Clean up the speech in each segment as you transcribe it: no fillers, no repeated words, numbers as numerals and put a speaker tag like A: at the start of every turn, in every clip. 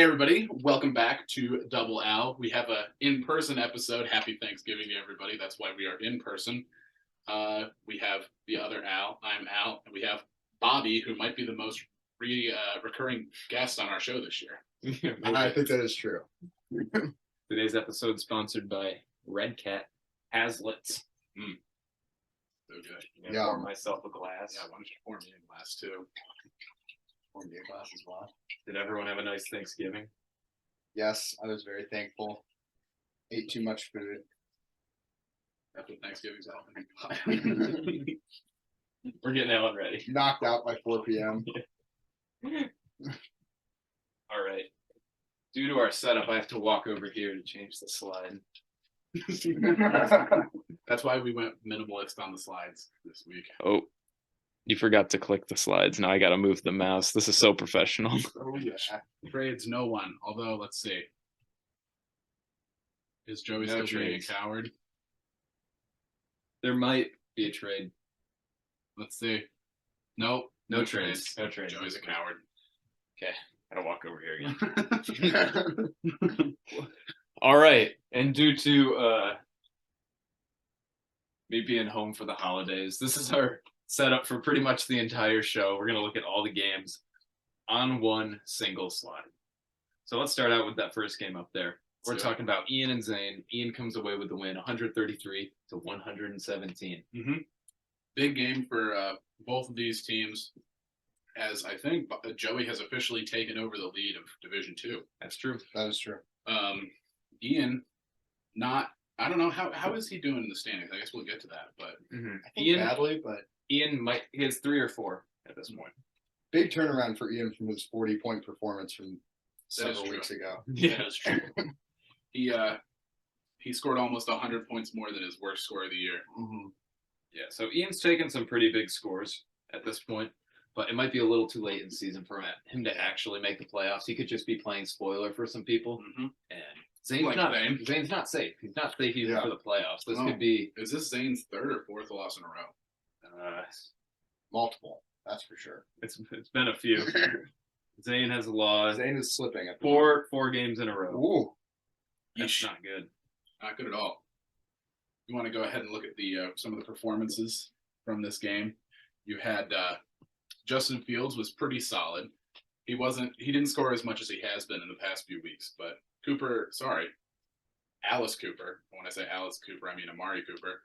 A: Hey everybody, welcome back to Double Al. We have a in-person episode. Happy Thanksgiving to everybody. That's why we are in person. We have the other Al. I'm Al, and we have Bobby, who might be the most recurring guest on our show this year.
B: I think that is true.
C: Today's episode sponsored by Red Cat Haslets.
A: So good.
B: Yeah.
C: Pour myself a glass.
A: Yeah, why don't you pour me a glass too?
B: Pour me a glass as well.
C: Did everyone have a nice Thanksgiving?
B: Yes, I was very thankful. Ate too much food.
A: That's what Thanksgiving's all.
C: We're getting Ellen ready.
B: Knocked out by 4 p.m.
C: All right. Due to our setup, I have to walk over here to change the slide.
A: That's why we went minimalist on the slides this week.
C: Oh, you forgot to click the slides. Now I got to move the mouse. This is so professional.
A: Oh yeah. Trades no one. Although, let's see. Is Joey
C: No
A: still being a
C: trades.
A: coward?
C: There might be a trade.
A: Let's see. Nope.
C: No trades. No trades.
A: Joey's a coward.
C: Okay. Gotta walk over here again. All right. And due to me being home for the holidays, this is our setup for pretty much the entire show. We're going to look at all the games on one single slide. So let's start out with that first game up there. We're talking about Ian and Zane. Ian comes away with the win, 133 to 117.
A: Mm-hmm. Big game for both of these teams, as I think Joey has officially taken over the lead of Division II.
C: That's true.
B: That is true.
A: Ian, I don't know, how is he doing in the standings? I guess we'll get to that, but
B: I think
C: Ian
B: badly, but
C: he has 3 or 4 at this point.
B: big turnaround for Ian from his 40-point performance from several
A: true.
B: weeks ago.
C: Yeah,
A: that's true. He scored almost 100 points more than his worst score of the year.
B: Mm-hmm.
C: Yeah, so Ian's taken some pretty big scores at this point, but it might be a little too late in the season for him to actually make the playoffs. He could just be playing spoiler for some people.
A: Mm-hmm.
C: And Zane's not safe. He's not safe even for the playoffs. This could be.
A: Is this Zane's third or fourth loss in a row?
B: Multiple, that's for sure.
C: It's been a few. Zane has lost
B: Zane is slipping at the
C: four games in a row.
B: Ooh.
C: That's not good.
A: Not good at all. You want to go ahead and look at the some of the performances from this game. You had Justin Fields was pretty solid. He didn't score as much as he has been in the past few weeks, but Alice Cooper. When I say Alice Cooper, I mean Amari Cooper.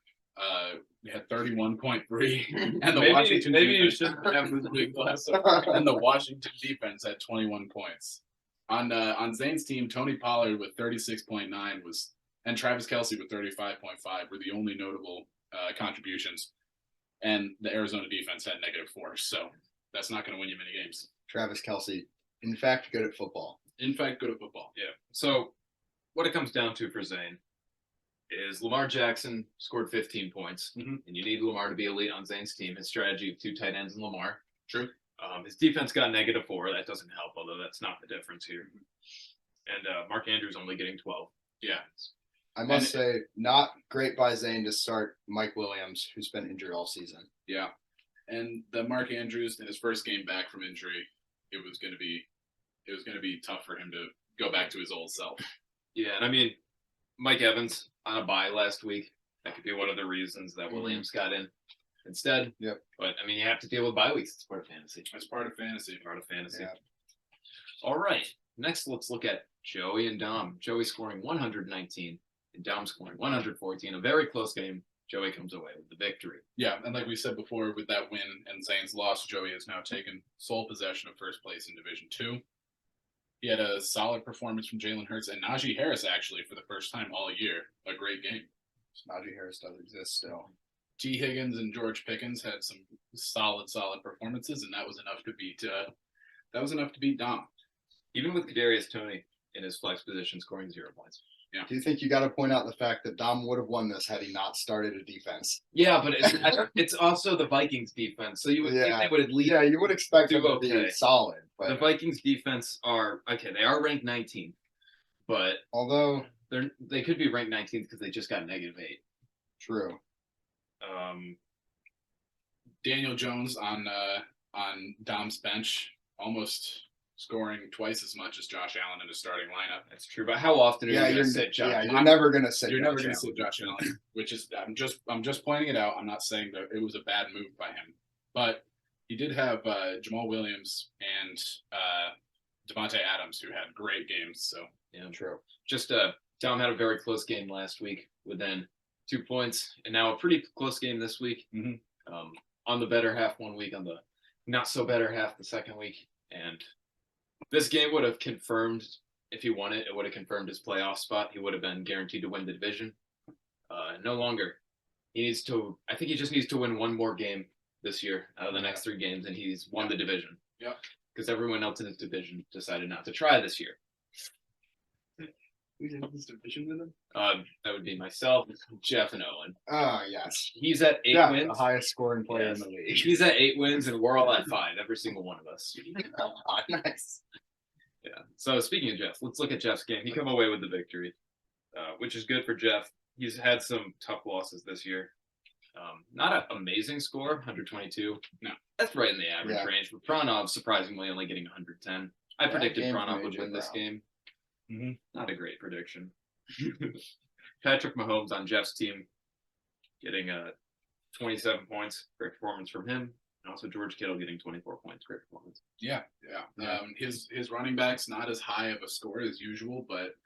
A: Had 31.3, and the Washington defense shouldn't have this big glass. And the Washington defense had 21 points. On Zane's team, Tony Pollard with 36.9 and Travis Kelce with 35.5 were the only notable contributions, and the Arizona defense had -4. So that's not going to win you many games.
B: Travis Kelce, in fact, good at football.
A: In fact, good at football.
C: Yeah. So what it comes down to for Zane is Lamar Jackson scored 15 points, and you need Lamar to be elite on Zane's team. His strategy of 2 tight ends and Lamar.
A: True.
C: His defense got -4. That doesn't help, although that's not the difference here. And Mark Andrews only getting 12.
A: Yeah.
B: I must say, not great by Zane to start Mike Williams, who's been injured all season.
A: Yeah. And the Mark Andrews in his first game back from injury, it was going to be tough for him to go back to his old self.
C: Yeah, and I mean, Mike Evans on a bye last week. That could be one of the reasons that Williams got in instead.
B: Yep.
C: But I mean, you have to deal with bye weeks. It's part of fantasy.
A: That's part of fantasy.
B: Yeah.
C: All right. Next, let's look at Joey and Dom. Joey scoring 119 and Dom scoring 114. A very close game. Joey comes away with the victory.
A: Yeah, and like we said before, with that win and Zane's loss, Joey has now taken sole possession of first place in Division II. He had a solid performance from Jalen Hurts and Najee Harris, actually, for the first time all year. A great game.
B: Najee Harris does exist still.
A: T. Higgins and George Pickens had some solid performances, and that was enough to beat Dom.
C: Even with Kadarius Toney in his flex position scoring 0 points.
A: Yeah.
B: Do you think you got to point out the fact that Dom would have won this had he not started a defense?
C: Yeah, but it's also the Vikings defense, so you would think they would at least.
B: Yeah, you would expect them to be
C: okay.
B: solid. But
C: The Vikings defense they are ranked 19th, but
B: although
C: they could be ranked 19th because they just got -8.
B: True.
A: Daniel Jones on Dom's bench almost scoring twice as much as Josh Allen in his starting lineup.
C: That's true. But how often are you
B: Yeah,
C: going
B: you're
C: to sit Josh?
B: Yeah, you're never gonna sit.
A: You're never
B: Josh
A: going to
B: Allen.
A: sit Josh Allen, which is I'm just pointing it out. I'm not saying that it was a bad move by him, but he did have Jamal Williams and Devontae Adams who had great games. So
C: Yeah,
B: True.
C: just Tom had a very close game last week with then 2 points, and now a pretty close game this week.
A: Mhm.
C: On the better half one week, on the not so better half the second week, and this game would have confirmed, if he won it, it would have confirmed his playoff spot. He would have been guaranteed to win the division. No longer. He needs to. I think he just needs to win one more game this year out of the next 3 games, and he's won the division.
A: Yeah.
C: Because everyone else in his division decided not to try this year.
A: who's in this division with him?
C: That would be myself, Jeff, and Owen.
B: Yes.
C: He's at 8
B: Yeah,
C: wins.
B: the highest scoring player
C: Yes.
B: in the league.
C: He's at 8 wins, and we're all at 5. Every single one of us.
B: Nice.
C: Yeah. So speaking of Jeff, let's look at Jeff's game. He come away with the victory, which is good for Jeff. He's had some tough losses this year. Not an amazing score, 122.
A: No,
C: that's right in the average
B: Yeah.
C: range. But Pranov surprisingly only getting 110. I predicted
B: game
C: Pranov
B: from
C: would
B: AJ
C: win this
B: Brown.
C: game.
A: Mhm.
C: Not a great prediction. Patrick Mahomes on Jeff's team, getting 27 points. Great performance from him. And also George Kittle getting 24 points. Great performance.
A: Yeah. His running back's not as high of a score as usual, but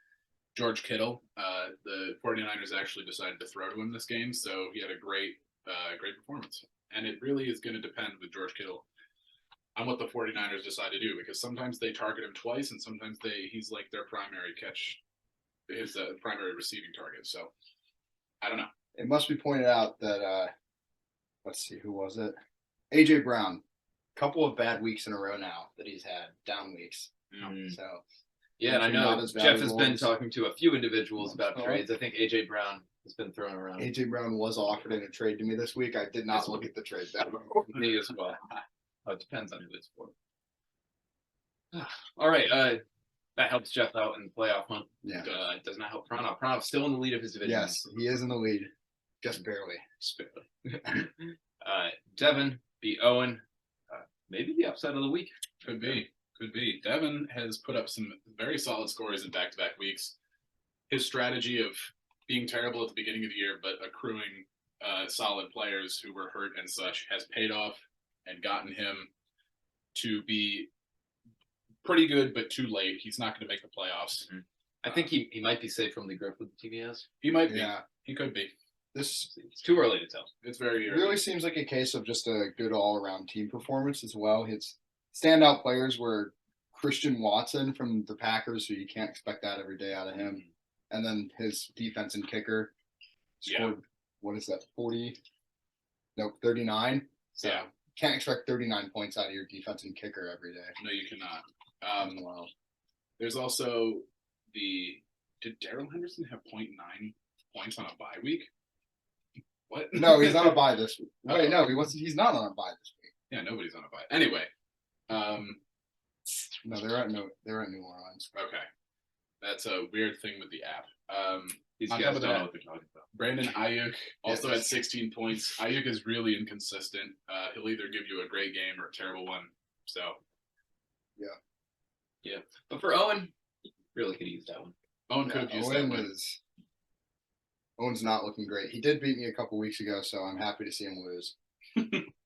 A: George Kittle, the 49ers actually decided to throw to him this game, so he had a great performance. And it really is going to depend with George Kittle on what the 49ers decide to do, because sometimes they target him twice, and sometimes he's like their primary catch, his primary receiving target. So I don't know.
B: It must be pointed out that let's see, who was it? AJ Brown. Couple of bad weeks in a row now that he's had, down weeks. So
C: Yeah, and I
B: Not
C: know
B: as
C: Jeff has
B: valuable
C: been
B: as-
C: talking to a few individuals about
B: Oh.
C: trades. I think AJ Brown has been thrown around.
B: AJ Brown was offered in a trade to me this week. I did not look at the trade that
C: Me as well. It depends on who it's for. All right, that helps Jeff out in the playoff hunt.
B: Yeah.
C: It does not help Pranov. Pranov's still in the lead of his division.
B: Yes, he is in the lead. Just barely.
C: Devin beat Owen. Maybe the upset of the week.
A: Could be. Devin has put up some very solid scores in back-to-back weeks. His strategy of being terrible at the beginning of the year, but accruing solid players who were hurt and such has paid off and gotten him to be pretty good, but too late. He's not going to make the playoffs.
C: I think he might be safe from the grip with the team he has.
A: He might be.
B: Yeah.
A: He could be.
B: This
C: It's too early to tell.
A: It's very
B: It
A: early.
B: really seems like a case of just a good all-around team performance as well. His standout players were Christian Watson from the Packers, so you can't expect that every day out of him. And then his defense and kicker scored, what is that, 40? Nope, 39. So
A: Yeah.
B: can't expect 39 points out of your defense and kicker every day.
A: No, you cannot.
B: Wow.
A: There's also did Darrell Henderson have 0.9 points on a bye week? What?
B: No, he's on a bye this week.
A: Oh.
B: Wait, no, he's not on a bye this week.
A: Yeah, nobody's on a bye. Anyway,
B: No, they're at New Orleans.
A: okay. That's a weird thing with the app.
C: These
A: On
C: guys
A: top of
C: don't know
A: that,
C: what they're talking about.
A: Brandon Ayuk also
B: Yes.
A: had 16 points. Ayuk is really inconsistent. He'll either give you a great game or a terrible one. So
C: But for Owen, really could use that one.
A: Owen could have used that one.
B: Owen's not looking great. He did beat me a couple weeks ago, so I'm happy to see him lose.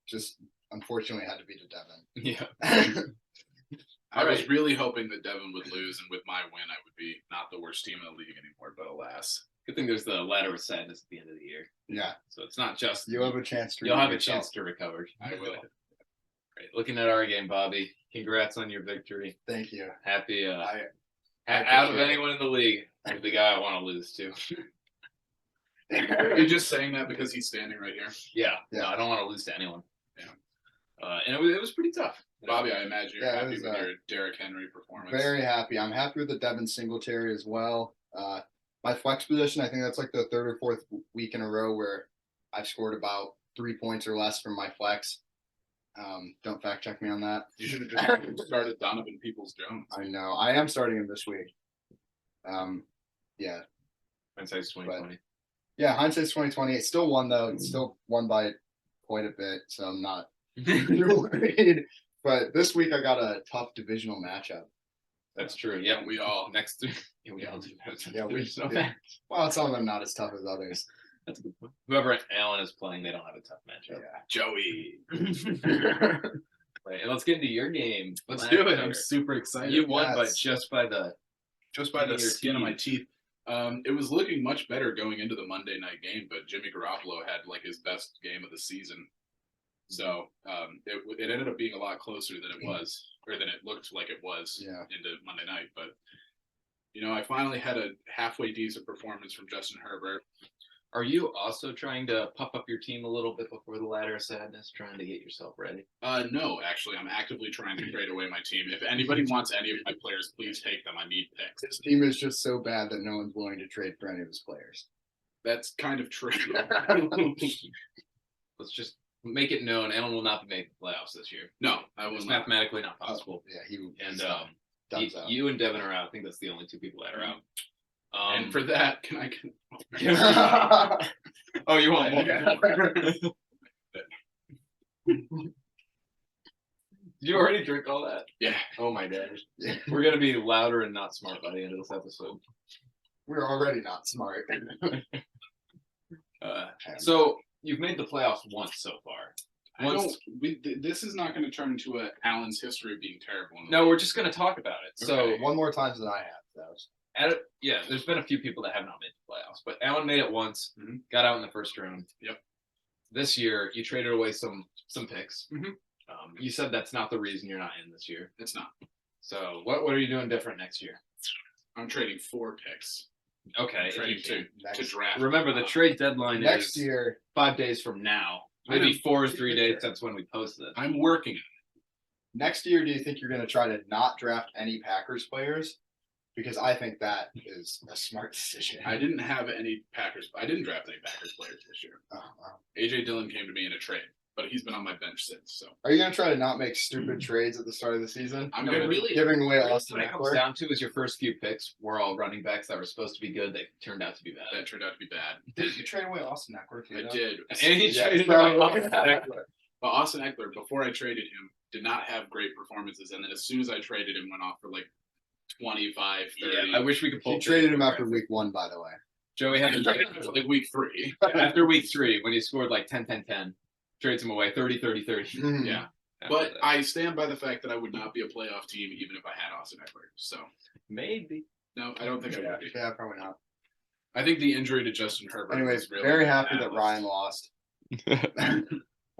B: Just unfortunately had to beat a
C: Yeah.
B: Devin.
A: I was
C: Alright.
A: really hoping that Devin would lose, and with my win, I would be not the worst team in the league anymore. But alas,
C: Good thing there's the ladder of sadness at the end of the year.
B: Yeah,
C: So it's not just
B: you have a chance to.
C: you'll have a
B: yourself.
C: chance to recover.
A: I will.
C: Right. Looking at our game, Bobby. Congrats on your victory.
B: Thank you.
C: Happy
B: I
C: out of
B: appreciate it.
C: anyone in the league, you're the guy I want to lose to.
A: You're just saying that because he's standing right here,
C: Yeah.
B: Yeah.
C: No, I don't want to lose to anyone.
A: Yeah.
C: And it was pretty tough.
A: Bobby. I imagine you're
B: Yeah, it
A: happy
B: was,
A: with your Derrick Henry performance.
B: Very happy. I'm happy with the Devin Singletary as well. My flex position, I think that's like the third or fourth week in a row where I've scored about 3 points or less from my flex. Don't fact check me on that.
A: You should have just started Donovan Peoples-Jones.
B: I know. I am starting him this week. Yeah.
C: Hindsight's 2020.
B: Yeah, hindsight's 2020. It still won though. It's still won by quite a bit, so I'm not too worried. But this week I got a tough divisional matchup.
C: That's true. Yeah,
A: We all
C: next three. Yeah, we all do.
B: Yeah, we
C: so
B: do. Well, some of them not as tough as others.
C: That's a good point. Whoever Alan is playing, they don't have a tough matchup.
A: Joey.
C: Right, and let's get into your game.
A: Let's
C: last
A: do it.
C: year.
A: I'm super excited.
C: You won, but
B: Yes.
C: just by the
A: the skin of my teeth. It was looking much better going into the Monday night game, but Jimmy Garoppolo had like his best game of the season. So it ended up being a lot closer than it was, or than it looked like it was into Monday night. But I finally had a halfway decent performance from Justin Herbert.
C: Are you also trying to puff up your team a little bit before the ladder of sadness, trying to get yourself ready?
A: No, actually, I'm actively trying to trade away my team. If anybody wants any of my players, please take them. I need picks.
B: His team is just so bad that no one's willing to trade for any of his players.
A: That's kind of true.
C: Let's just make it known, Alan will not be making the playoffs this year.
A: No, I
C: It's
A: will not.
C: mathematically not possible.
B: Yeah,
C: And
B: Duns out.
C: you and Devin are out. I think that's the only two people that are out.
A: And for that, can I?
C: Oh, you want more? Did you already drink all that?
A: Yeah.
C: Oh my gosh.
B: Yeah.
C: We're gonna be louder and not smart by the end of this episode.
B: We're already not smart.
C: So you've made the playoffs once so far.
A: This is not going to turn into Allen's history of being terrible.
C: No, we're just gonna talk about it. So
A: Okay.
B: One more times than I have, though.
C: there's been a few people that have not made the playoffs, but Alan made it once, got out in the first round.
A: Yep.
C: This year, you traded away some picks.
A: Mhm.
C: You said that's not the reason you're not in this year.
A: It's not.
C: So what are you doing different next year?
A: I'm trading 4 picks.
C: Okay.
A: I'm
C: if
A: trading
C: you
A: to
C: can.
A: draft.
C: Remember, the trade deadline
B: Next
C: is
B: year,
C: 5 days from now. Maybe 4 or 3 days. That's when we post this.
A: I'm working.
B: next year, do you think you're going to try to not draft any Packers players? Because I think that is a smart decision.
A: I didn't have any Packers. I didn't draft any Packers players this year.
B: Oh, wow.
A: AJ Dillon came to me in a trade, but he's been on my bench since. So
B: Are you going to try to not make stupid trades at the start of the season?
A: I'm
C: No,
A: gonna
C: really-
B: Giving away
C: Really,
B: Austin
C: what it comes
B: Eckler?
C: down to is your first few picks were all running backs that were supposed to be good. They turned out to be bad.
A: that turned out to be bad.
B: Did you trade away Austin Eckler? Too,
A: I
B: though?
A: did.
C: And he
B: Yeah,
C: traded
B: so-
C: away Austin Eckler.
A: But Austin Eckler, before I traded him, did not have great performances, and then as soon as I traded him, went off for like 25, 30.
C: Yeah, I wish we could pull.
B: He traded him after week 1, by the way.
C: Joey had to trade
A: like week 3.
C: after week 3 when he scored like 10-10-10. Trades him away 30-30-30.
B: Mhm.
A: Yeah.
C: After
A: But
C: that.
A: I stand by the fact that I would not be a playoff team even if I had Austin Eckler. So
C: Maybe.
A: no, I don't think I
B: Yeah,
A: would be.
B: yeah, probably not.
A: I think the injury to Justin Herbert.
B: Anyways,
A: was really
B: very
A: bad
B: happy that
A: catalyst.
B: Ryan lost.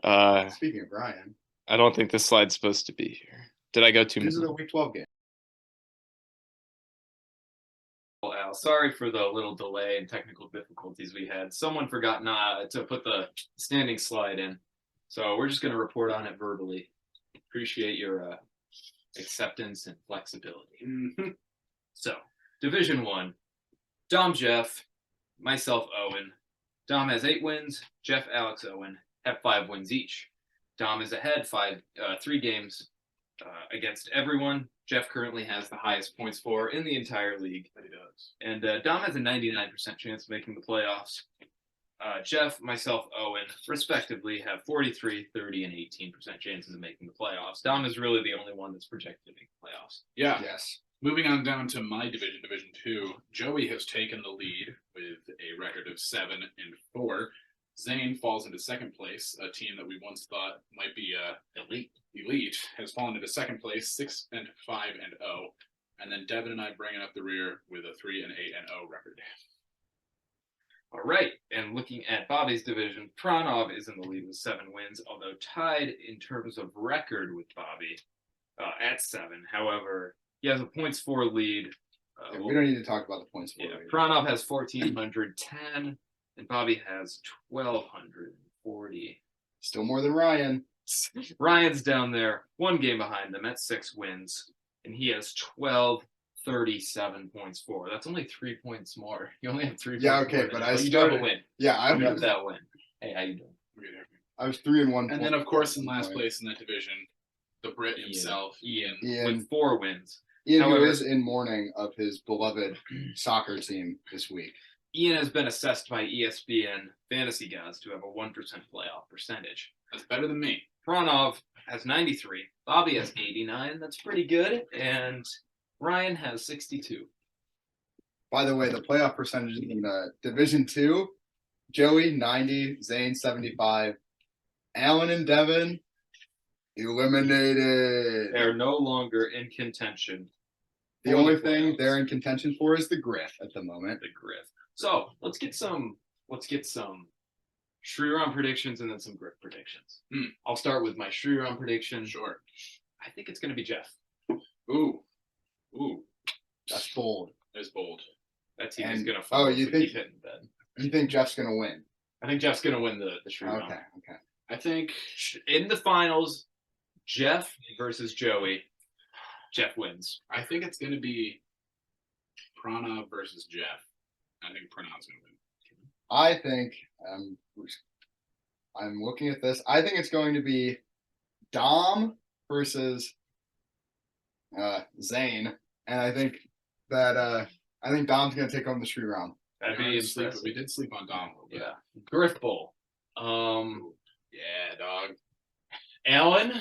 D: Uh,
B: Speaking of Ryan,
D: I don't think this slide's supposed to be here. Did I go too
B: these are
D: much?
B: the week 12 games.
C: Well, Al, sorry for the little delay and technical difficulties we had. Someone forgot to put the standing slide in. So we're just going to report on it verbally. Appreciate your acceptance and flexibility.
A: Mhm.
C: So, Division 1, Dom, Jeff, myself, Owen. Dom has 8 wins. Jeff, Alex, Owen have 5 wins each. Dom is ahead 3 games against everyone. Jeff currently has the highest points for in the entire league.
A: He does.
C: And Dom has a 99% chance of making the playoffs. Jeff, myself, Owen, respectively, have 43, 30, and 18% chances of making the playoffs. Dom is really the only one that's projected to make the playoffs.
A: Yeah.
B: Yes.
A: Moving on down to my division, Division 2, Joey has taken the lead with a record of 7-4. Zane falls into second place, a team that we once thought might be elite has fallen into second place, 6-5-0. And then Devin and I bringing up the rear with a 3-8-0 record.
C: All right, and looking at Bobby's division, Pranov is in the lead with 7 wins, although tied in terms of record with Bobby at 7. However, he has a points for lead.
B: Yeah, we don't need to talk about the points.
C: Yeah, Pranov has 1,410, and Bobby has 1,240.
B: Still more than Ryan.
C: Ryan's down there, 1 game behind them at 6 wins, and he has 1,237 points for. That's only 3 points more. You only have 3
B: Yeah,
C: points
B: okay,
C: more than
B: but
C: him,
B: I
C: you do have a
B: started-
C: win.
B: Yeah,
C: You have that win. Hey, how you doing?
B: I was 3-1.
A: And then, of course, in last place in that division, the Brit himself, Ian.
C: With 4 wins.
B: Ian, who
C: However-
B: is in mourning of his beloved soccer team this week.
C: Ian has been assessed by ESPN fantasy gods to have a 1% playoff percentage.
A: That's better than me.
C: Pranov has 93. Bobby has 89. That's pretty good. And Ryan has 62.
B: By the way, the playoff percentages in the Division 2, Joey 90, Zane 75, Alan and Devin eliminated.
C: They're no longer in contention.
B: The only thing they're in contention for is the Griff at the moment.
C: The Griff. So let's get some Shreeron predictions and then some Griff predictions. I'll start with my Shreeron prediction.
A: Sure.
C: I think it's gonna be Jeff.
A: Ooh.
B: That's bold.
A: It's bold.
C: That team is gonna
B: fall.
C: if we keep hitting bed.
B: You think Jeff's gonna win?
C: I think Jeff's gonna win the Shreeron.
B: Okay.
A: I think
C: In the finals, Jeff versus Joey. Jeff wins.
A: I think it's gonna be Prana versus Jeff. I think Prana's gonna win.
B: I think I'm looking at this. I think it's going to be Dom versus Zane, and I think that Dom's gonna take home the Shreeron.
C: That'd be impressive.
A: We did sleep on Dom a little bit.
C: Yeah. Griff Bowl.
A: Yeah, dog.
C: Alan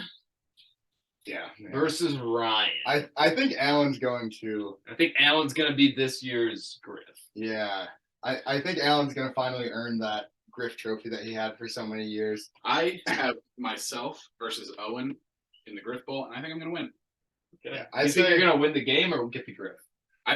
B: Yeah.
C: versus Ryan.
B: I think Alan's going to.
C: I think Alan's gonna be this year's Griff.
B: Yeah. I think Alan's gonna finally earn that Griff trophy that he had for so many years.
A: I have myself versus Owen in the Griff Bowl, and I think I'm gonna win.
C: Okay.
B: Yeah,
C: I think you're gonna win the game or get the Griff.
A: I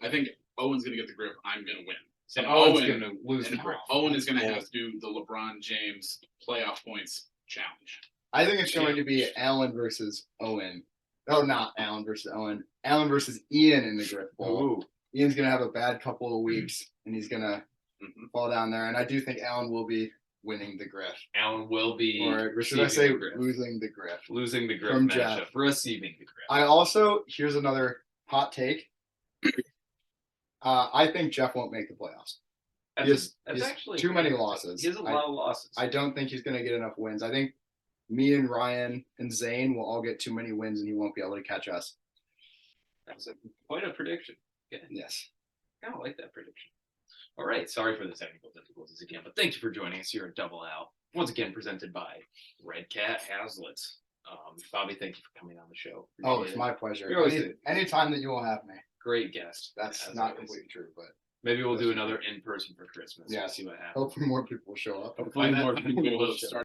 A: think Owen's gonna get the Griff. I'm gonna win.
C: And
A: Owen-
C: Owen's gonna lose the
A: And
C: Griff.
A: Owen is gonna have to do the LeBron James playoff points challenge.
B: I think it's going to be Alan versus Owen. Oh, not Alan versus Owen. Alan versus Ian in the Griff Bowl.
C: Ooh.
B: Ian's gonna have a bad couple of weeks, and he's gonna
A: Mhm.
B: fall down there. And I do think Alan will be winning the Griff,
C: Alan will be
B: or should I
C: receiving
B: say
C: the Griff.
B: losing the Griff?
C: Losing the Griff
B: From
C: matchup.
B: Jeff.
C: Receiving the Griff.
B: I also here's another hot take. I think Jeff won't make the playoffs.
C: That's
B: he has
C: actually
B: too many losses.
C: He has a lot of losses.
B: I don't think he's going to get enough wins. I think me and Ryan and Zane will all get too many wins, and he won't be able to catch us.
C: That's quite a prediction. Okay.
B: Yes.
C: I kind of like that prediction. All right. Sorry for the technical difficulties again, but thank you for joining us here at Double Out. Once again, presented by Red Cat Hazlitt. Bobby, thank you for coming on the show.
B: Oh,
C: Appreciate
B: it's
C: it.
B: my pleasure.
C: You're always good.
B: Anytime that you will have me.
C: Great guest.
B: That's
C: as
B: not
C: always.
B: completely true, but
C: Maybe we'll do another in person for Christmas.
B: Yeah.
C: We'll see what happens.
B: hopefully more people will show up.
A: Hopefully more people will
B: Sure.
A: start